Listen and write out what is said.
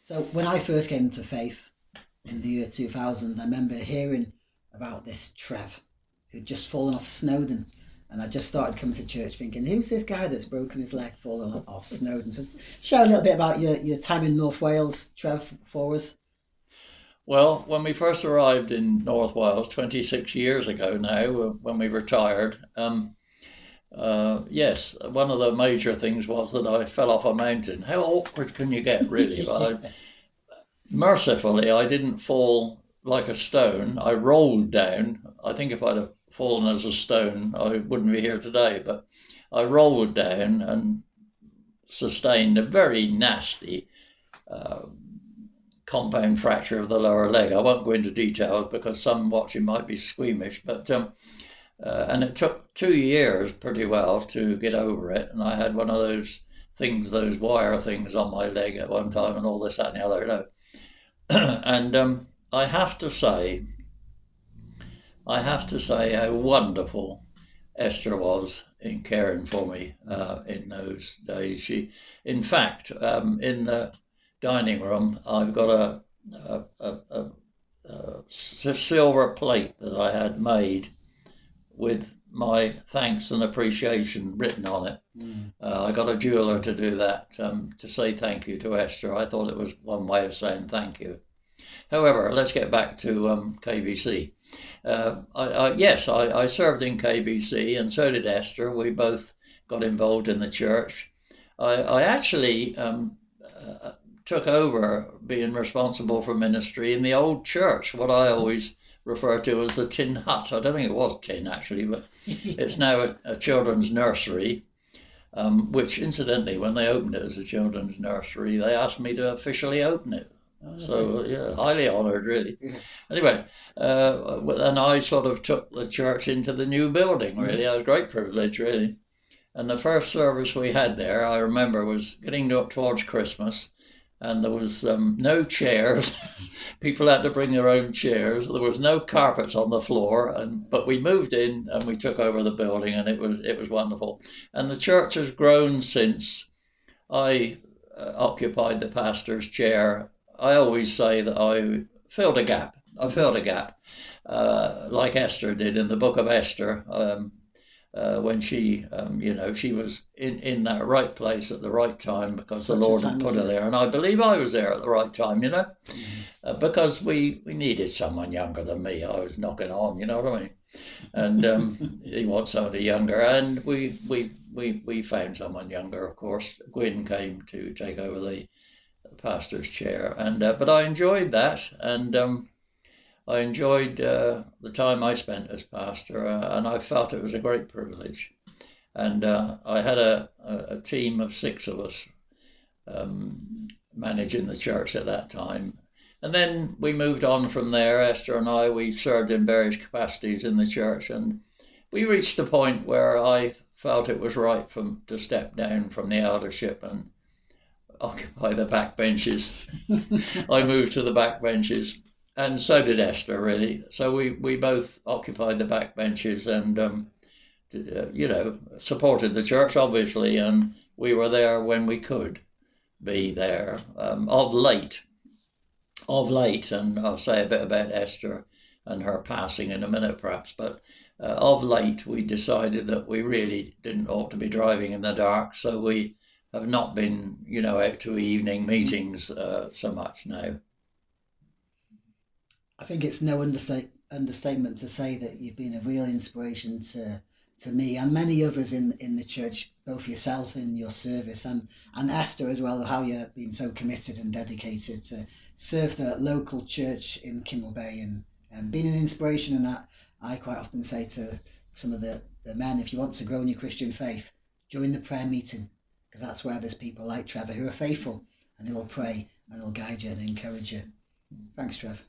So when I first came into faith in the year 2000, I remember hearing about this Trev who'd just fallen off Snowdon. And I just started coming to church thinking, who's this guy that's broken his leg falling off Snowdon? So share a little bit about your time in North Wales, Trev, for us. Well, when we first arrived in North Wales 26 years ago now, when we retired, yes, one of the major things was that I fell off a mountain. How awkward can you get, really? Mercifully, I didn't fall like a stone. I rolled down. I think if I'd have fallen as a stone, I wouldn't be here today. But I rolled down and sustained a very nasty compound fracture of the lower leg. I won't go into details because some watching might be squeamish, but and it took 2 years pretty well to get over it. And I had one of those things, those wire things on my leg at one time, and all this, that, and the other. No. And I have to say how wonderful Esther was in caring for me in those days. She, in fact, in the dining room, I've got a silver plate that I had made with my thanks and appreciation written on it. I got a jeweler to do that, to say thank you to Esther. I thought it was one way of saying thank you. However, let's get back to KBC. Yes, I served in KBC, and so did Esther. We both got involved in the church. I actually took over being responsible for ministry in the old church, what I always refer to as the tin hut. I don't think it was tin, actually, but it's now a children's nursery, which, incidentally, when they opened it as a children's nursery, they asked me to officially open it. So, yeah, highly honoured, really. Anyway, and I sort of took the church into the new building, really. It was a great privilege, really. And the first service we had there, I remember, was getting up towards Christmas, and there was no chairs. People had to bring their own chairs. There was no carpets on the floor, but we moved in and we took over the building, and it was wonderful. And the church has grown since I occupied the pastor's chair. I always say that I filled a gap. Like Esther did in the book of Esther. When she, she was in that right place at the right time because the Lord had put her there. And I believe I was there at the right time, because we needed someone younger than me. I was knocking on, you know what I mean? And he wants somebody younger. And we found someone younger, of course. Gwyn came to take over the pastor's chair. And but I enjoyed that. And I enjoyed the time I spent as pastor, and I felt it was a great privilege. And I had a team of 6 of us managing the church at that time. And then we moved on from there. Esther and I, we served in various capacities in the church, and we reached a point where I felt it was right to step down from the eldership and occupy the back benches. I moved to the back benches. And so did Esther, really. So we both occupied the back benches and, supported the church, obviously, and we were there when we could be there. Of late, and I'll say a bit about Esther and her passing in a minute, perhaps, but of late we decided that we really didn't ought to be driving in the dark, so we have not been, out to evening meetings so much now. I think it's no understatement to say that you've been a real inspiration to me and many others in the church, both yourself in your service and Esther as well, how you've been so committed and dedicated to serve the local church in Kimmel Bay and being an inspiration. And that I quite often say to some of the men, if you want to grow in your Christian faith, join the prayer meeting, because that's where there's people like Trevor who are faithful and who will pray and will guide you and encourage you. Thanks, Trev.